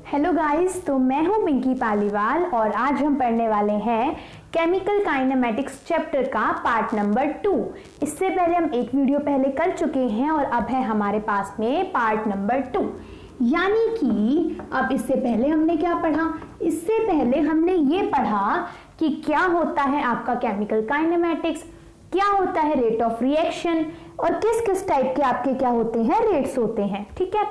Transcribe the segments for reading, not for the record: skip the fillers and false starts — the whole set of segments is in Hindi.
हेलो गाइस, तो मैं हूं पिंकी पालीवाल और आज हम पढ़ने वाले हैं केमिकल काइनेमेटिक्स चैप्टर का पार्ट नंबर 2। इससे पहले हम एक वीडियो पहले कर चुके हैं और अब है हमारे पास में पार्ट नंबर 2। यानी कि अब इससे पहले हमने क्या पढ़ा? इससे पहले हमने ये पढ़ा कि क्या होता है आपका केमिकल काइनेमेटिक्स, क्या होता है रेट ऑफ रिएक्शन और किस किस टाइप के आपके क्या होते हैं, रेट्स होते हैं। ठीक है,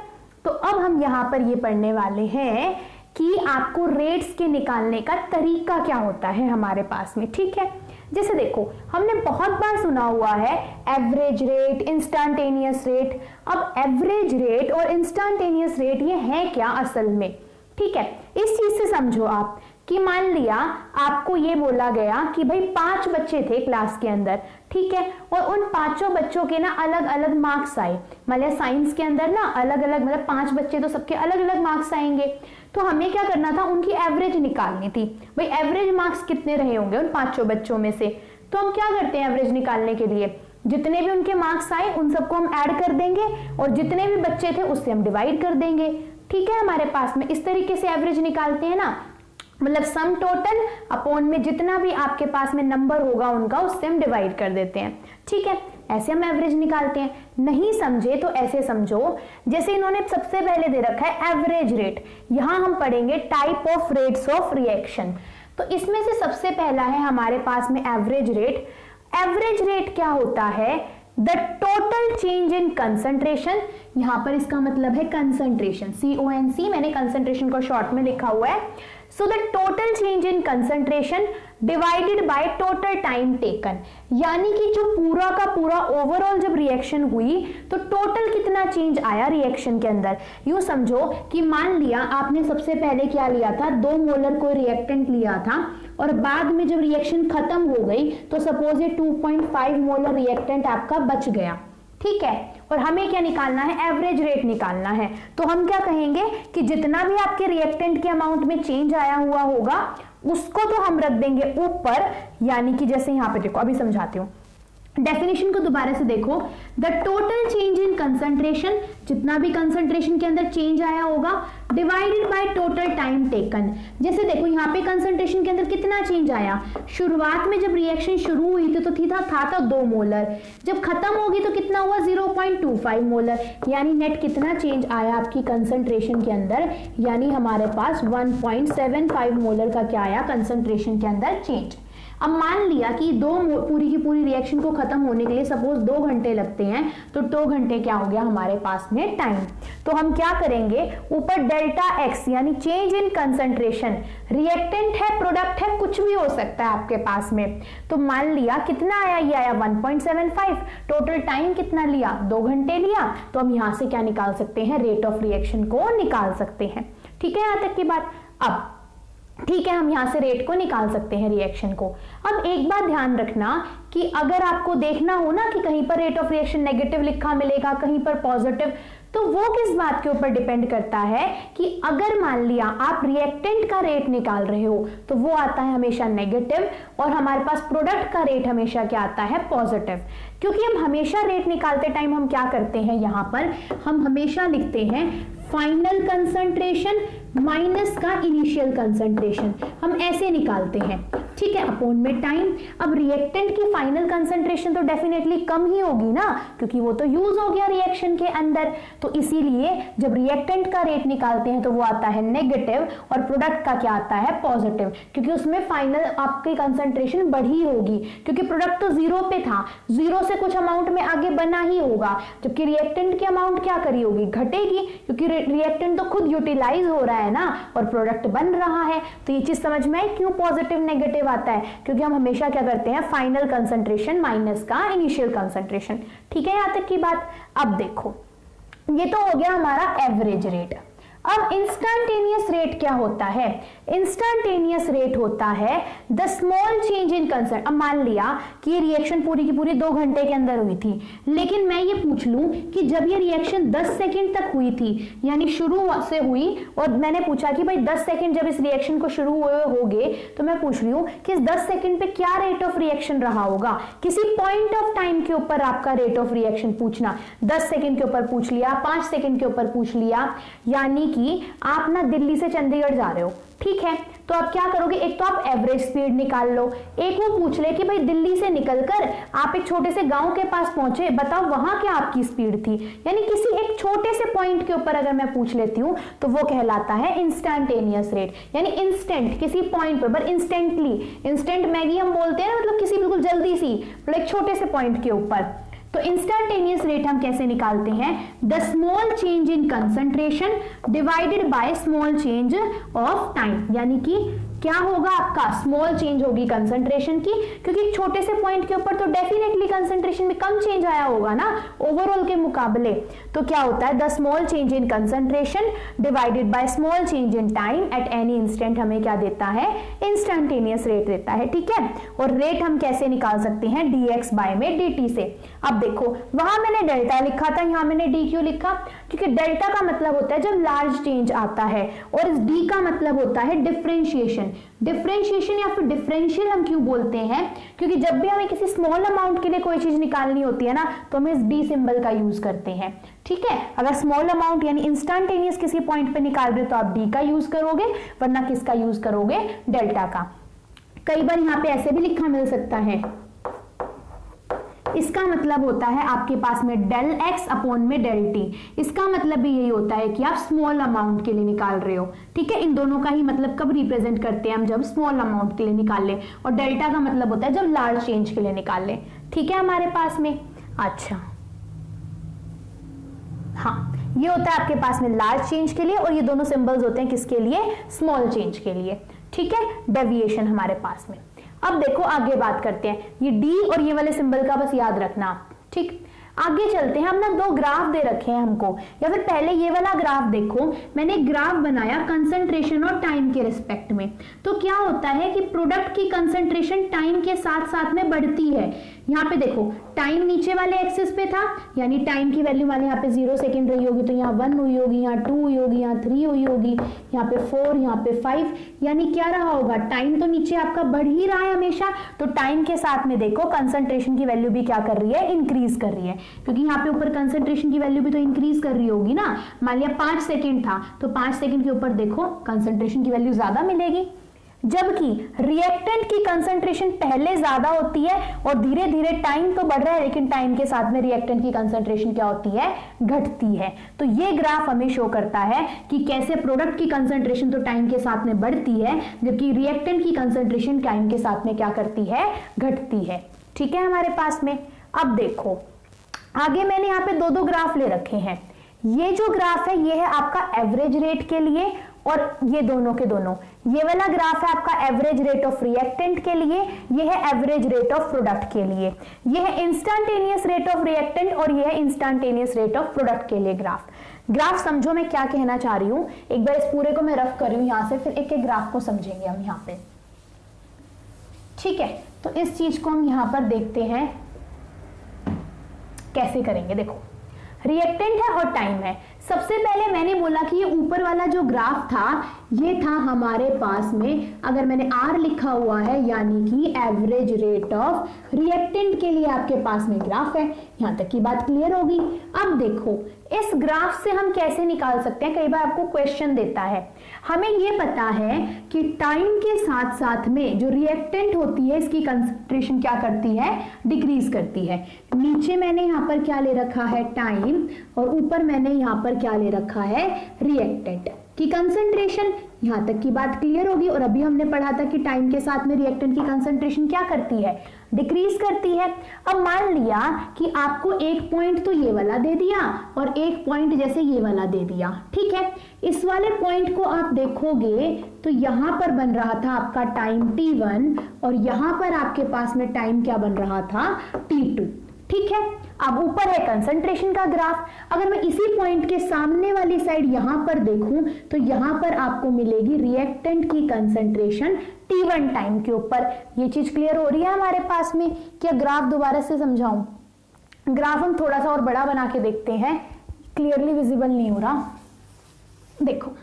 तो अब हम यहाँ पर ये पढ़ने वाले हैं कि आपको रेट्स के निकालने का तरीका क्या होता है हमारे पास में। ठीक है, जैसे देखो हमने बहुत बार सुना हुआ है एवरेज रेट, इंस्टेंटेनियस रेट। अब एवरेज रेट और इंस्टेंटेनियस रेट ये है क्या असल में? ठीक है, इस चीज से समझो आप कि मान लिया आपको ये बोला गया कि भाई 5 बच्चे थे क्लास के अंदर, ठीक है, और उन 5 बच्चों के ना अलग अलग मार्क्स आए। मतलब साइंस के अंदर ना अलग अलग, मतलब 5 बच्चे तो सबके अलग अलग मार्क्स आएंगे, तो हमें क्या करना था, उनकी एवरेज निकालनी थी। भाई एवरेज मार्क्स कितने रहे होंगे उन 5 बच्चों में से, तो हम क्या करते हैं एवरेज निकालने के लिए, जितने भी उनके मार्क्स आए उन सबको हम ऐड कर देंगे और जितने भी बच्चे थे उससे हम डिवाइड कर देंगे। ठीक है, हमारे पास में इस तरीके से एवरेज निकालते हैं ना, मतलब सम टोटल अपॉन में जितना भी आपके पास में नंबर होगा उनका उससे हम डिवाइड कर देते हैं। ठीक है, ऐसे हम एवरेज निकालते हैं। नहीं समझे तो ऐसे समझो, जैसे इन्होंने सबसे पहले दे रखा है एवरेज रेट, यहां हम पढ़ेंगे type of rates of reaction. तो इसमें से सबसे पहला है हमारे पास में एवरेज रेट। एवरेज रेट क्या होता है? The total change in concentration. यहां पर इसका मतलब है कंसंट्रेशन, CONC, मैंने कंसंट्रेशन को शॉर्ट में लिखा हुआ है। So the total change in concentration divided by total time taken. यानी कि जो पूरा का पूरा ओवरऑल जब रिएक्शन हुई तो टोटल कितना चेंज आया रिएक्शन के अंदर। यूं समझो कि मान लिया आपने सबसे पहले क्या लिया था, 2 मोलर कोई रिएक्टेंट लिया था और बाद में जब रिएक्शन खत्म हो गई तो सपोज ये 2.5 मोलर रिएक्टेंट आपका बच गया। ठीक है, और हमें क्या निकालना है, एवरेज रेट निकालना है। तो हम क्या कहेंगे कि जितना भी आपके रिएक्टेंट के अमाउंट में चेंज आया हुआ होगा उसको तो हम रख देंगे ऊपर। यानी कि जैसे यहां पे देखो, अभी समझाती हूं, डेफिनेशन को दोबारा से देखो। The total change in concentration, जितना भी कंसंट्रेशन के अंदर चेंज आया होगा, divided by total time taken. जैसे देखो यहाँ पे कंसंट्रेशन के अंदर कितना चेंज आया, शुरुआत में जब रिएक्शन शुरू हुई थी तो था 2 मोलर, जब खत्म होगी तो कितना हुआ 0.25 मोलर। यानी नेट कितना चेंज आया आपकी कंसंट्रेशन के अंदर, यानी हमारे पास 1.75 मोलर का क्या आया कंसंट्रेशन के अंदर चेंज। अब मान लिया कि पूरी की पूरी रिएक्शन को खत्म होने के लिए सपोज 2 घंटे लगते हैं, तो 2 घंटे क्या हो गया हमारे पास में टाइम। तो हम क्या करेंगे, ऊपर डेल्टा एक्स यानी चेंज इन कंसंट्रेशन, रिएक्टेंट है प्रोडक्ट है कुछ भी हो सकता है आपके पास में, तो मान लिया कितना आया, ये आया 1.75, टोटल टाइम कितना लिया, 2 घंटे लिया, तो हम यहां से क्या निकाल सकते हैं, रेट ऑफ रिएक्शन को निकाल सकते हैं। ठीक है, यहां तक की बात। अब ठीक है, हम यहां से रेट को निकाल सकते हैं रिएक्शन को। अब एक बात ध्यान रखना कि अगर आपको देखना हो ना कि कहीं पर रेट ऑफ रिएक्शन नेगेटिव लिखा मिलेगा, कहीं पर पॉजिटिव, तो वो किस बात के ऊपर डिपेंड करता है कि अगर मान लिया आप रिएक्टेंट का रेट निकाल रहे हो तो वो आता है हमेशा नेगेटिव और हमारे पास प्रोडक्ट का रेट हमेशा क्या आता है, पॉजिटिव। क्योंकि हम हमेशा रेट निकालते टाइम हम क्या करते हैं, यहां पर हम हमेशा लिखते हैं फाइनल कंसंट्रेशन माइनस का इनिशियल कंसंट्रेशन, हम ऐसे निकालते हैं। ठीक है, अपॉन में टाइम। अब रिएक्टेंट की फाइनल कंसंट्रेशन तो डेफिनेटली कम ही होगी ना, क्योंकि वो तो यूज हो गया रिएक्शन के अंदर, तो इसीलिए जब रिएक्टेंट का रेट निकालते हैं तो वो आता है नेगेटिव और प्रोडक्ट का क्या आता है, पॉजिटिव, क्योंकि उसमें फाइनल आपकी कंसंट्रेशन बढ़ी होगी, क्योंकि प्रोडक्ट तो 0 पे था, 0 से कुछ अमाउंट में आगे बना ही होगा, जबकि रिएक्टेंट की अमाउंट क्या करी होगी, घटेगी, क्योंकि रिएक्टेंट तो खुद यूटिलाइज हो रहा है ना और प्रोडक्ट बन रहा है। तो ये चीज समझ में आई क्यों पॉजिटिव नेगेटिव आता है, क्योंकि हम हमेशा क्या करते हैं, फाइनल कंसंट्रेशन माइनस का इनिशियल कंसंट्रेशन। ठीक है, यहां तक की बात। अब देखो ये तो हो गया हमारा एवरेज रेट। अब इंस्टेंटेनियस रेट क्या होता है? इंस्टेंटेनियस रेट होता है the small change in concentration. अब मान लिया कि ये रिएक्शन पूरी की पूरी 2 घंटे के अंदर हुई थी, लेकिन मैं ये पूछ लूं कि जब ये रिएक्शन 10 सेकंड तक हुई थी, यानी शुरू से हुई, और मैंने पूछा कि भाई 10 सेकंड जब इस रिएक्शन को शुरू हुए होगे, तो मैं पूछ रही हूं कि इस 10 सेकंड पे क्या रेट ऑफ रिएक्शन रहा होगा। किसी पॉइंट ऑफ टाइम के ऊपर आपका रेट ऑफ रिएक्शन पूछना, 10 सेकंड के ऊपर पूछ लिया, 5 सेकंड के ऊपर पूछ लिया, यानी कि आप ना दिल्ली से चंडीगढ़ जा रहे हो, ठीक है, तो आप क्या करोगे, एक तो आप एवरेज स्पीड निकाल लो, एक वो पूछ ले कि भाई दिल्ली से निकलकर आप एक छोटे से गांव के पास पहुंचे, बताओ वहां क्या आपकी स्पीड थी। यानी किसी एक छोटे से पॉइंट के ऊपर अगर मैं पूछ लेती हूं तो वो कहलाता है इंस्टेंटेनियस रेट, यानी इंस्टेंट किसी पॉइंट पर इंस्टेंटली, इंस्टेंट मैगी हम बोलते हैं, मतलब किसी बिल्कुल जल्दी सी, मतलब एक छोटे से पॉइंट के ऊपर। तो इंस्टेंटेनियस रेट हम कैसे निकालते हैं, the small change in concentration divided by small change of time, यानी कि क्या होगा आपका, स्मॉल चेंज होगी कंसंट्रेशन की, क्योंकि छोटे से पॉइंट के ऊपर तो डेफिनेटली कंसंट्रेशन में कम चेंज आया होगा ना ओवरऑल के मुकाबले। तो क्या होता है, the small change in concentration divided by small change in time at any instant हमें क्या देता है, इंस्टेंटेनियस रेट देता है, ठीक है। और रेट हम कैसे निकाल सकते हैं, dx बाय में dt से। अब देखो वहां मैंने डेल्टा लिखा था, यहां मैंने डी क्यों लिखा, क्योंकि डेल्टा का मतलब होता है जब लार्ज चेंज आता है, और इस डी का मतलब होता है डिफरेंशिएशन। डिफरेंशिएशन या फिर डिफरेंशियल हम क्यों बोलते हैं, क्योंकि जब भी हमें किसी स्मॉल अमाउंट के लिए कोई चीज निकालनी होती है ना तो हम इस डी सिंबल का यूज करते हैं, ठीक है। अगर स्मॉल अमाउंट यानी इंस्टेंटेनियस किसी पॉइंट पे निकाल रहे तो आप डी का यूज करोगे, वरना किसका यूज करोगे, डेल्टा का। कई बार यहाँ पे ऐसे भी लिखा मिल सकता है, इसका मतलब होता है आपके पास में डेल एक्स अपॉन में डेल टी, इसका मतलब भी यही होता है कि आप स्मॉल अमाउंट के लिए निकाल रहे हो, ठीक है। इन दोनों का ही मतलब कब रिप्रेजेंट करते हैं हम, जब स्मॉल अमाउंट के लिए निकाल ले, और डेल्टा का मतलब होता है जब लार्ज चेंज के लिए निकाल ले, ठीक है हमारे पास में। अच्छा हाँ, ये होता है आपके पास में लार्ज चेंज के लिए, और ये दोनों सिंबल्स होते हैं किसके लिए, स्मॉल चेंज के लिए, ठीक है। डेविएशन हमारे पास में। अब देखो आगे बात करते हैं, ये डी और ये वाले सिंबल का बस याद रखना, ठीक। आगे चलते हैं, हम ना दो ग्राफ दे रखे हैं हमको, या फिर पहले ये वाला ग्राफ देखो, मैंने ग्राफ बनाया कंसंट्रेशन और टाइम के रिस्पेक्ट में। तो क्या होता है कि प्रोडक्ट की कंसंट्रेशन टाइम के साथ साथ में बढ़ती है। यहाँ पे देखो टाइम नीचे वाले एक्सिस पे था, यानी टाइम की वैल्यू वाले यहाँ पे 0 सेकेंड रही होगी, तो यहाँ 1 हुई होगी, यहाँ 2 हुई होगी, यहाँ 3 हुई होगी, यहाँ पे 4, यहाँ पे 5, यानी क्या रहा होगा, टाइम तो नीचे आपका बढ़ ही रहा है हमेशा। तो टाइम के साथ में देखो कंसंट्रेशन की वैल्यू भी क्या कर रही है, इंक्रीज कर रही है, क्योंकि यहाँ पे ऊपर कंसंट्रेशन की वैल्यू भी तो इंक्रीज कर रही होगी ना। मान लिया 5 सेकेंड था, तो 5 सेकेंड के ऊपर देखो कंसंट्रेशन की वैल्यू ज्यादा मिलेगी, जबकि रिएक्टेंट की कंसंट्रेशन पहले ज्यादा होती है, और धीरे धीरे टाइम तो बढ़ रहा है लेकिन टाइम के साथ में रिएक्टेंट की कंसंट्रेशन क्या होती है, घटती है। तो ये ग्राफ हमें शो करता है कि कैसे प्रोडक्ट की कंसंट्रेशन तो टाइम के साथ में बढ़ती है, जबकि रिएक्टेंट की कंसंट्रेशन टाइम के साथ में क्या करती है, घटती है, ठीक है हमारे पास में। अब देखो आगे मैंने यहाँ पे दो ग्राफ ले रखे हैं। ये जो ग्राफ है ये है आपका एवरेज रेट के लिए, और ये दोनों के दोनों, ये वाला ग्राफ है आपका एवरेज रेट ऑफ रिएक्टेंट के लिए, ये है एवरेज रेट ऑफ प्रोडक्ट के लिए। ये है इंस्टेंटेनियस रेट ऑफ रिएक्टेंट और ये है इंस्टेंटेनियस रेट ऑफ प्रोडक्ट के लिए ग्राफ समझो मैं क्या कहना चाह रही हूं। एक बार इस पूरे को मैं रफ कर रही हूं यहां से, फिर एक एक ग्राफ को समझेंगे हम यहां पे, ठीक है। तो इस चीज को हम यहां पर देखते हैं कैसे करेंगे। देखो रिएक्टेंट है और टाइम है। सबसे पहले मैंने बोला कि ये ऊपर वाला जो ग्राफ था ये था हमारे पास में, अगर मैंने R लिखा हुआ है यानी कि एवरेज रेट ऑफ रिएक्टेंट के लिए आपके पास में ग्राफ है। यहां तक की बात क्लियर होगी। अब देखो इस ग्राफ से हम कैसे निकाल सकते हैं, कई बार आपको क्वेश्चन देता है। हमें ये पता है कि टाइम के साथ साथ में जो रिएक्टेंट होती है इसकी कंसंट्रेशन क्या करती है, डिक्रीज करती है। नीचे मैंने यहाँ पर क्या ले रखा है, टाइम, और ऊपर मैंने यहाँ पर क्या ले रखा है, रिएक्टेंट की कंसंट्रेशन। यहां तक की बात क्लियर होगी। और अभी हमने पढ़ा था कि टाइम के साथ में रिएक्टेंट की कंसंट्रेशन क्या करती है, डिक्रीज करती है। अब मान लिया कि आपको एक पॉइंट तो ये वाला दे दिया और एक पॉइंट जैसे ये वाला दे दिया, ठीक है। इस वाले पॉइंट को आप देखोगे तो यहां पर बन रहा था आपका टाइम t1 और यहां पर आपके पास में टाइम क्या बन रहा था, t2, ठीक है। अब ऊपर है कंसंट्रेशन का ग्राफ। अगर मैं इसी पॉइंट के सामने वाली साइड यहां पर देखूं तो यहां पर आपको मिलेगी रिएक्टेंट की कंसंट्रेशन T1 टाइम के ऊपर। ये चीज क्लियर हो रही है हमारे पास में। क्या ग्राफ दोबारा से समझाऊं? ग्राफ हम थोड़ा सा और बड़ा बना के देखते हैं, क्लियरली विजिबल नहीं हो रहा। देखो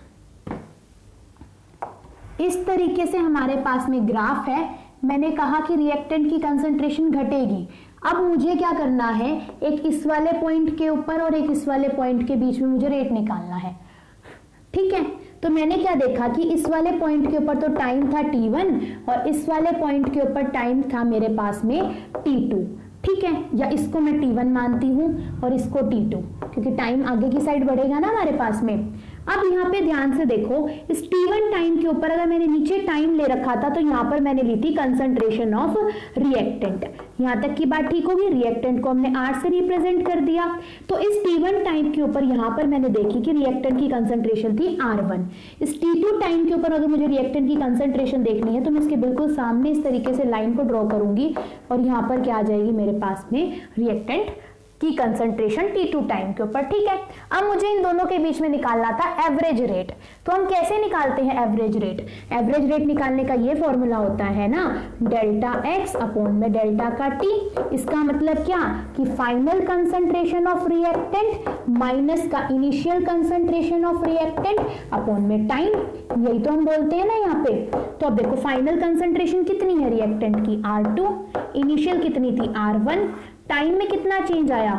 इस तरीके से हमारे पास में ग्राफ है। मैंने कहा कि रिएक्टेंट की कंसंट्रेशन घटेगी। अब मुझे क्या करना है, एक इस वाले पॉइंट के ऊपर और एक इस वाले पॉइंट के बीच में मुझे रेट निकालना है। ठीक है, तो मैंने क्या देखा कि इस वाले पॉइंट के ऊपर तो टाइम था t1 और इस वाले पॉइंट के ऊपर टाइम था मेरे पास में t2, ठीक है, या इसको मैं t1 मानती हूं और इसको t2, क्योंकि टाइम आगे की साइड बढ़ेगा ना हमारे पास में। अब यहाँ पे ध्यान से देखो, इस t1 टाइम के ऊपर अगर मैंने नीचे टाइम ले रखा था तो यहाँ पर मैंने ली थी कंसंट्रेशन ऑफ रिएक्टेंट। यहाँ तक की बात ठीक होगी, रिएक्टेंट को हमने R से रिप्रेजेंट कर दिया। तो इस t1 टाइम के ऊपर यहाँ पर मैंने देखी कि रिएक्टेंट की कंसंट्रेशन थी R1। इस t2 टाइम के ऊपर अगर मुझे रिएक्टेंट की कंसंट्रेशन देखनी है तो मैं इसके बिल्कुल सामने इस तरीके से लाइन को ड्रॉ करूंगी और यहाँ पर क्या आ जाएगी मेरे पास में रिएक्टेंट की कंसंट्रेशन t2 टाइम के ऊपर, ठीक है। अब मुझे इन दोनों के बीच में निकालना था एवरेज रेट। तो हम कैसे निकालते हैं एवरेज रेट? एवरेज रेट निकालने का ये फॉर्मूला होता है ना, डेल्टा x अपॉन में डेल्टा का t। इसका मतलब क्या कि final concentration of reactant minus का initial concentration of reactant upon में टाइम, यही तो हम बोलते हैं ना यहाँ पे। तो अब देखो फाइनल कंसंट्रेशन कितनी है रिएक्टेंट की R2, इनिशियल कितनी थी R1, टाइम में कितना चेंज आया,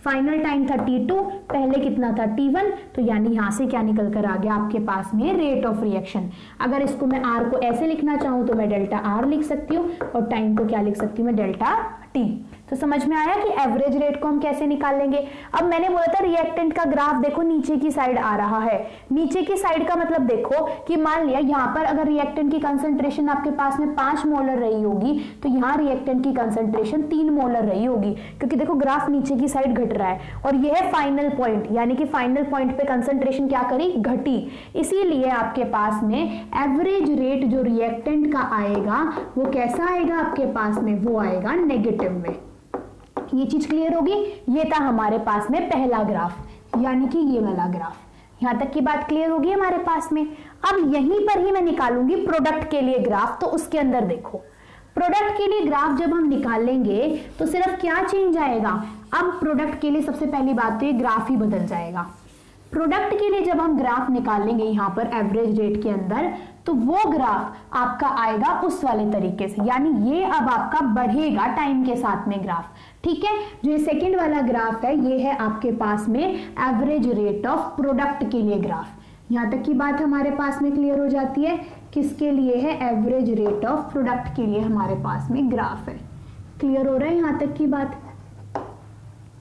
फाइनल टाइम था t2, पहले कितना था t1, तो यानी यहां से क्या निकल कर आ गया आपके पास में रेट ऑफ रिएक्शन। अगर इसको मैं r को ऐसे लिखना चाहूं तो मैं डेल्टा r लिख सकती हूँ और टाइम को क्या लिख सकती हूँ मैं डेल्टा t। तो समझ में आया कि एवरेज रेट को हम कैसे निकालेंगे। अब मैंने बोला था रिएक्टेंट का ग्राफ देखो नीचे की साइड आ रहा है। नीचे की साइड का मतलब देखो कि मान लिया यहाँ पर अगर रिएक्टेंट की कंसंट्रेशन आपके पास में 5 मोलर रही होगी तो यहाँ रिएक्टेंट की कंसंट्रेशन 3 मोलर रही होगी, क्योंकि देखो ग्राफ नीचे की साइड घट रहा है और यह है फाइनल पॉइंट, यानी कि फाइनल पॉइंट पे कंसंट्रेशन क्या करी, घटी। इसीलिए आपके पास में एवरेज रेट जो रिएक्टेंट का आएगा वो कैसा आएगा आपके पास में, वो आएगा नेगेटिव में। ये चीज क्लियर होगी। ये था हमारे पास में पहला ग्राफ, यानी कि ये वाला ग्राफ। यहां तक की बात क्लियर होगी हमारे पास में। अब यहीं पर ही मैं निकालूंगी प्रोडक्ट के लिए ग्राफ। तो उसके अंदर देखो प्रोडक्ट के लिए ग्राफ जब हम निकालेंगे तो सिर्फ क्या चेंज आएगा, अब प्रोडक्ट के लिए सबसे पहली बात तो ये ग्राफ ही बदल जाएगा। प्रोडक्ट के लिए जब हम ग्राफ निकालेंगे यहाँ पर एवरेज रेट के अंदर तो वो ग्राफ आपका आएगा उस वाले तरीके से, यानी ये अब आपका बढ़ेगा टाइम के साथ में ग्राफ, ठीक है। जो ये सेकंड वाला ग्राफ है ये है आपके पास में एवरेज रेट ऑफ प्रोडक्ट के लिए ग्राफ। यहां तक की बात हमारे पास में क्लियर हो जाती है। किसके लिए है, एवरेज रेट ऑफ प्रोडक्ट के लिए हमारे पास में ग्राफ है। क्लियर हो रहा है यहां तक की बात,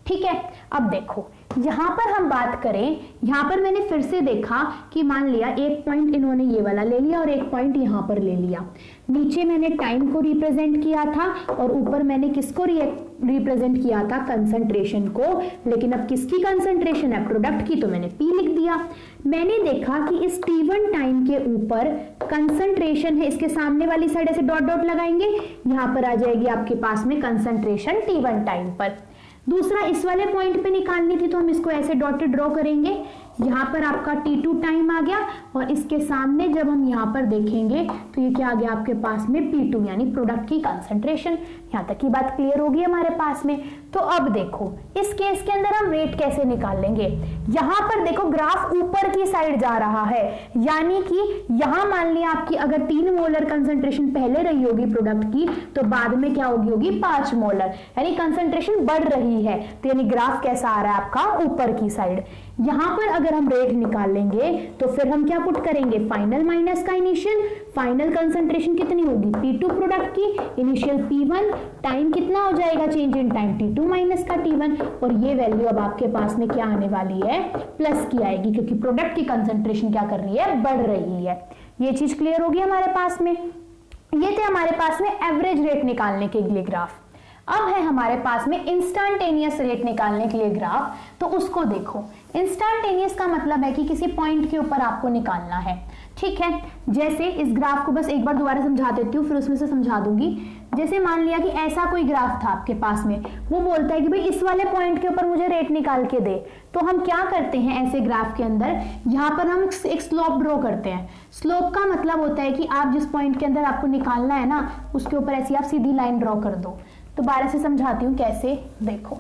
ठीक है। अब देखो यहां पर हम बात करें, यहां पर मैंने फिर से देखा कि मान लिया एक पॉइंट इन्होंने ये वाला ले लिया और एक पॉइंट यहां पर ले लिया। नीचे मैंने टाइम को रिप्रेजेंट किया था और ऊपर मैंने किसको रिप्रेजेंट किया था, कंसंट्रेशन को। लेकिन अब किसकी कंसंट्रेशन है, प्रोडक्ट की, तो मैंने P लिख दिया। मैंने देखा कि इस T1 टाइम के ऊपर कंसंट्रेशन है, इसके सामने वाली साइड ऐसे डॉट डॉट लगाएंगे, यहां पर आ जाएगी आपके पास में कंसंट्रेशन T1 टाइम पर। दूसरा इस वाले पॉइंट पे निकालनी थी तो हम इसको ऐसे डॉटेड ड्रॉ करेंगे। यहाँ पर आपका T2 टाइम आ गया और इसके सामने जब हम यहाँ पर देखेंगे तो ये क्या आ गया आपके पास में P2, यानी प्रोडक्ट की कंसंट्रेशन। यहाँ तक की बात क्लियर होगी हमारे पास में। तो अब देखो इस केस के अंदर हम रेट कैसे निकालेंगे। यहाँ पर देखो ग्राफ ऊपर की साइड जा रहा है, यानी कि यहाँ मान लिया आपकी अगर 3 मोलर कंसंट्रेशन पहले रही होगी प्रोडक्ट की तो बाद में क्या होगी 5 मोलर, यानी कंसंट्रेशन बढ़ रही है। तो यानी ग्राफ कैसा आ रहा है आपका, ऊपर की साइड। यहां पर अगर हम रेट निकालेंगे तो फिर हम क्या पुट करेंगे, फाइनल माइनस का इनिशियल। फाइनल कंसंट्रेशन कितनी होगी, P2 प्रोडक्ट की, इनिशियल P1, टाइम कितना हो जाएगा change in time, T2 minus का T1। और ये वैल्यू अब आपके पास में क्या आने वाली है, प्लस की आएगी, क्योंकि प्रोडक्ट की कंसंट्रेशन क्या कर रही है, बढ़ रही है। ये चीज क्लियर होगी हमारे पास में। ये थे हमारे पास में एवरेज रेट निकालने के लिए ग्राफ। अब है हमारे पास में इंस्टेंटेनियस रेट निकालने के लिए ग्राफ। तो उसको देखो, इंस्टेंटेनियस का मतलब है कि किसी पॉइंट के ऊपर आपको निकालना है, ठीक है। जैसे इस ग्राफ को बस एक बार दोबारा समझा देती हूँ, फिर उसमें से समझा दूंगी। जैसे मान लिया कि ऐसा कोई ग्राफ था आपके पास में, वो बोलता है कि भाई इस वाले पॉइंट के ऊपर मुझे रेट निकाल के दे। तो हम क्या करते हैं ऐसे ग्राफ के अंदर, यहाँ पर हम एक स्लोप ड्रॉ करते हैं। स्लोप का मतलब होता है कि आप जिस पॉइंट के अंदर आपको निकालना है ना, उसके ऊपर ऐसी आप सीधी लाइन ड्रॉ कर दो। दोबारा से समझाती हूँ कैसे, देखो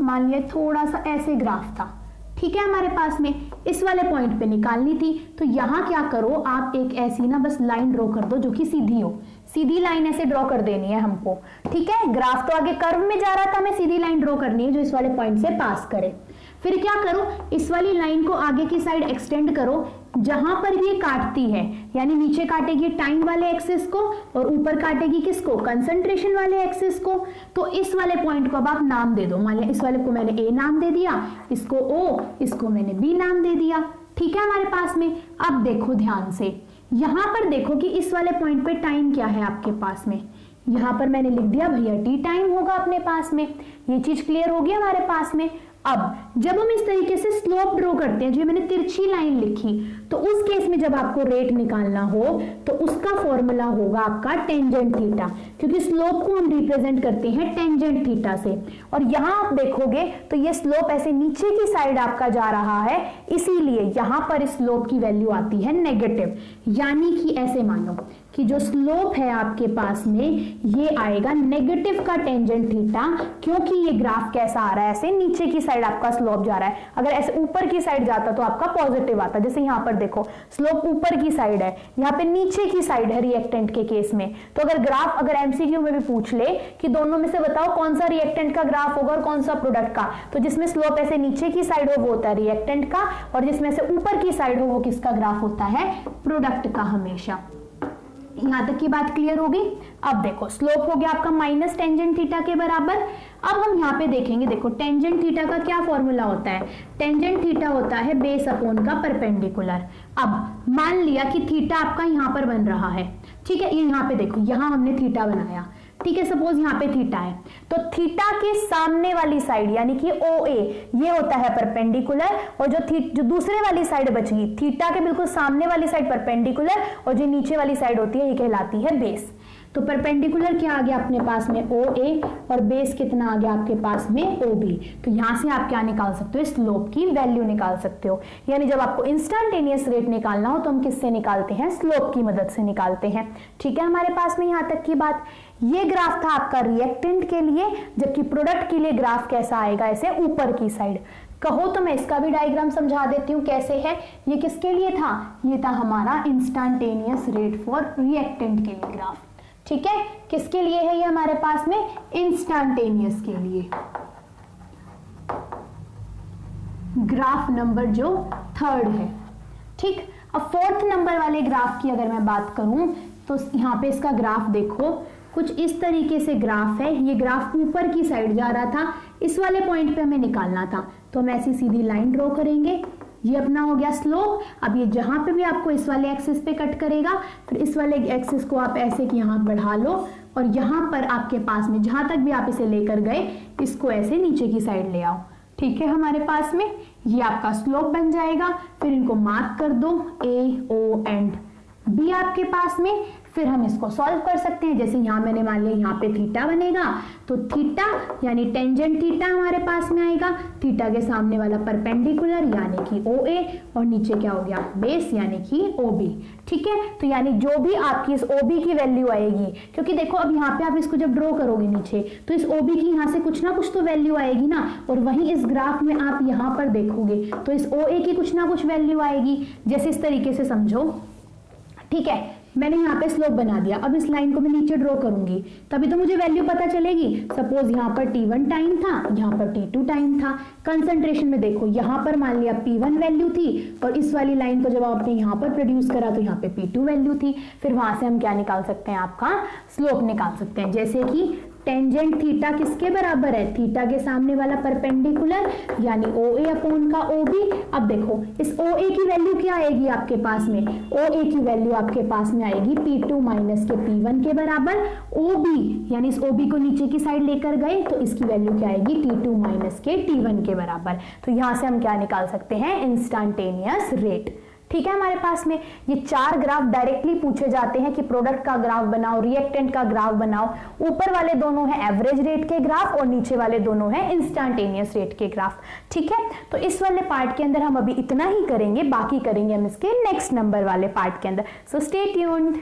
मान लिया थोड़ा सा ऐसे ग्राफ था, ठीक है, हमारे पास में इस वाले पॉइंट पे निकालनी थी। तो यहाँ क्या करो, आप एक ऐसी ना बस लाइन ड्रॉ कर दो जो कि सीधी हो। सीधी लाइन ऐसे ड्रॉ कर देनी है हमको, ठीक है। ग्राफ तो आगे कर्व में जा रहा था, हमें सीधी लाइन ड्रॉ करनी है जो इस वाले पॉइंट से पास करे। फिर क्या करो, इस वाली लाइन को आगे की साइड एक्सटेंड करो, जहां पर ये काटती है, यानी नीचे काटेगी टाइम वाले एक्सिस को और ऊपर काटेगी किसको, कंसंट्रेशन वाले एक्सिस को। तो इस वाले पॉइंट को अब आप नाम दे दो, मान लिया इस वाले को मैंने ए नाम दे दिया, इसको ओ, इसको मैंने बी नाम दे दिया। ठीक है हमारे पास में। अब देखो ध्यान से, यहां पर देखो कि इस वाले पॉइंट पे टाइम क्या है आपके पास में, यहां पर मैंने लिख दिया भैया टी टाइम होगा अपने पास में। ये चीज क्लियर होगी हमारे पास में। अब जब हम इस तरीके से स्लोप ड्रॉ करते हैं, जो मैंने तिरछी लाइन लिखी, तो उस केस में जब आपको रेट निकालना हो तो उसका फॉर्मूला होगा आपका टेंजेंट थीटा, क्योंकि स्लोप को हम रिप्रेजेंट करते हैं टेंजेंट थीटा से। और यहां आप देखोगे तो ये स्लोप ऐसे नीचे की साइड आपका जा रहा है, इसीलिए यहां पर इस स्लोप की वैल्यू आती है नेगेटिव। यानी कि ऐसे मानो कि जो स्लोप है आपके पास में ये आएगा नेगेटिव का टेंजेंट थीटा, क्योंकि ये ग्राफ कैसा आ रहा है, ऐसे नीचे की साइड आपका स्लोप जा रहा है। अगर ऐसे ऊपर की साइड जाता तो आपका पॉजिटिव आता। जैसे यहाँ पर देखो स्लोप ऊपर की साइड है, यहाँ पे नीचे की साइड है रिएक्टेंट के केस में। तो अगर ग्राफ अगर एमसीक्यू में भी पूछ ले कि दोनों में से बताओ कौन सा रिएक्टेंट का ग्राफ होगा और कौन सा प्रोडक्ट का, तो जिसमें स्लोप ऐसे नीचे की साइड हो वो होता है रिएक्टेंट का, और जिसमें से ऊपर की साइड हो वो किसका ग्राफ होता है, प्रोडक्ट का हमेशा। यहां तक की बात क्लियर होगी। अब देखो स्लोप हो गया आपका माइनस टेंजेंट थीटा के बराबर। अब हम यहाँ पे देखेंगे, देखो टेंजेंट थीटा का क्या फॉर्मूला होता है, टेंजेंट थीटा होता है बेस अपॉन का परपेंडिकुलर। अब मान लिया कि थीटा आपका यहाँ पर बन रहा है, ठीक है, ये यहाँ पे देखो, यहाँ हमने थीटा बनाया, ठीक है, सपोज यहाँ पे थीटा है, तो थीटा के सामने वाली साइड यानी कि OA ये होता है परपेंडिकुलर, और जो दूसरे वाली साइड बचेगी थीटा के बिल्कुल सामने वाली साइड परपेंडिकुलर, और जो नीचे वाली साइड होती है ये कहलाती है बेस। तो परपेंडिकुलर क्या आ गया अपने पास में OA, और बेस कितना आ गया आपके पास में OB। तो यहां से आप क्या निकाल सकते हो, स्लोप की वैल्यू निकाल सकते हो। यानी जब आपको इंस्टेंटेनियस रेट निकालना हो तो हम किससे निकालते हैं, स्लोप की मदद से निकालते हैं। ठीक है हमारे पास में यहां तक की बात। ये ग्राफ था आपका रिएक्टेंट के लिए, जबकि प्रोडक्ट के लिए ग्राफ कैसा आएगा, ऐसे ऊपर की साइड। कहो तो मैं इसका भी डायग्राम समझा देती हूँ कैसे है। ये किसके लिए था, ये था हमारा इंस्टेंटेनियस रेट फॉर रिएक्टेंट के लिए ग्राफ। ठीक है, किसके लिए है ये हमारे पास में, इंस्टेंटेनियस के लिए। ग्राफ नंबर जो 3rd है। ठीक, अब 4th नंबर वाले ग्राफ की अगर मैं बात करूं तो यहाँ पे इसका ग्राफ देखो, कुछ इस तरीके से ग्राफ है। ये ग्राफ ऊपर की साइड जा रहा था, इस वाले पॉइंट पे हमें निकालना था, तो हम ऐसी सीधी लाइन ड्रॉ करेंगे। ये अपना हो गया स्लोप। अब ये जहां पे भी आपको इस वाले एक्सिस पे कट करेगा, फिर इस वाले एक्सिस को आप ऐसे कि यहाँ बढ़ा लो, और यहाँ पर आपके पास में जहां तक भी आप इसे लेकर गए इसको ऐसे नीचे की साइड ले आओ। ठीक है हमारे पास में ये आपका स्लोप बन जाएगा। फिर इनको मार्क कर दो A, O एंड B आपके पास में। फिर हम इसको सॉल्व कर सकते हैं। जैसे यहाँ मैंने मान लिया यहाँ पे थीटा बनेगा, तो थीटा यानी टेंजेंट थीटा हमारे पास में आएगा, थीटा के सामने वाला परपेंडिकुलर यानी कि OA, और नीचे क्या हो गया, बेस यानी कि OB। ठीक है, तो यानी जो भी आपकी इस OB की वैल्यू आएगी, क्योंकि देखो अब यहाँ पे आप इसको जब ड्रॉ करोगे नीचे, तो इस OB की यहाँ से कुछ ना कुछ तो वैल्यू आएगी ना, और वहीं इस ग्राफ में आप यहाँ पर देखोगे तो इस OA की कुछ ना कुछ वैल्यू आएगी। जैसे इस तरीके से समझो, ठीक है, मैंने यहाँ पे स्लोप बना दिया, अब इस लाइन को मैं नीचे ड्रॉ करूंगी तभी तो मुझे वैल्यू पता चलेगी। सपोज यहाँ पर T1 टाइम था, यहाँ पर T2 टाइम था। कंसंट्रेशन में देखो यहाँ पर मान लिया P1 वैल्यू थी, और इस वाली लाइन को जब आपने यहाँ पर प्रोड्यूस करा तो यहाँ पे P2 वैल्यू थी। फिर वहां से हम क्या निकाल सकते हैं, आपका स्लोप निकाल सकते हैं। जैसे कि टेंजेंट थीटा किसके बराबर है, थीटा के सामने वाला परपेंडिकुलर यानी OA अपॉन का OB। अब देखो इस OA की वैल्यू क्या आएगी आपके पास में, OA की वैल्यू आपके पास में आएगी P2 माइनस के P1 के बराबर। OB यानी इस OB को नीचे की साइड लेकर गए तो इसकी वैल्यू क्या आएगी, T2 माइनस के T1 के बराबर। तो यहां से हम क्या निकाल सकते हैं, इंस्टेंटेनियस रेट। ठीक है, हमारे पास में ये 4 ग्राफ डायरेक्टली पूछे जाते हैं कि प्रोडक्ट का ग्राफ बनाओ, रिएक्टेंट का ग्राफ बनाओ। ऊपर वाले दोनों हैं एवरेज रेट के ग्राफ और नीचे वाले दोनों हैं इंस्टेंटेनियस रेट के ग्राफ। ठीक है, तो इस वाले पार्ट के अंदर हम अभी इतना ही करेंगे, बाकी करेंगे हम इसके नेक्स्ट नंबर वाले पार्ट के अंदर। So stay tuned.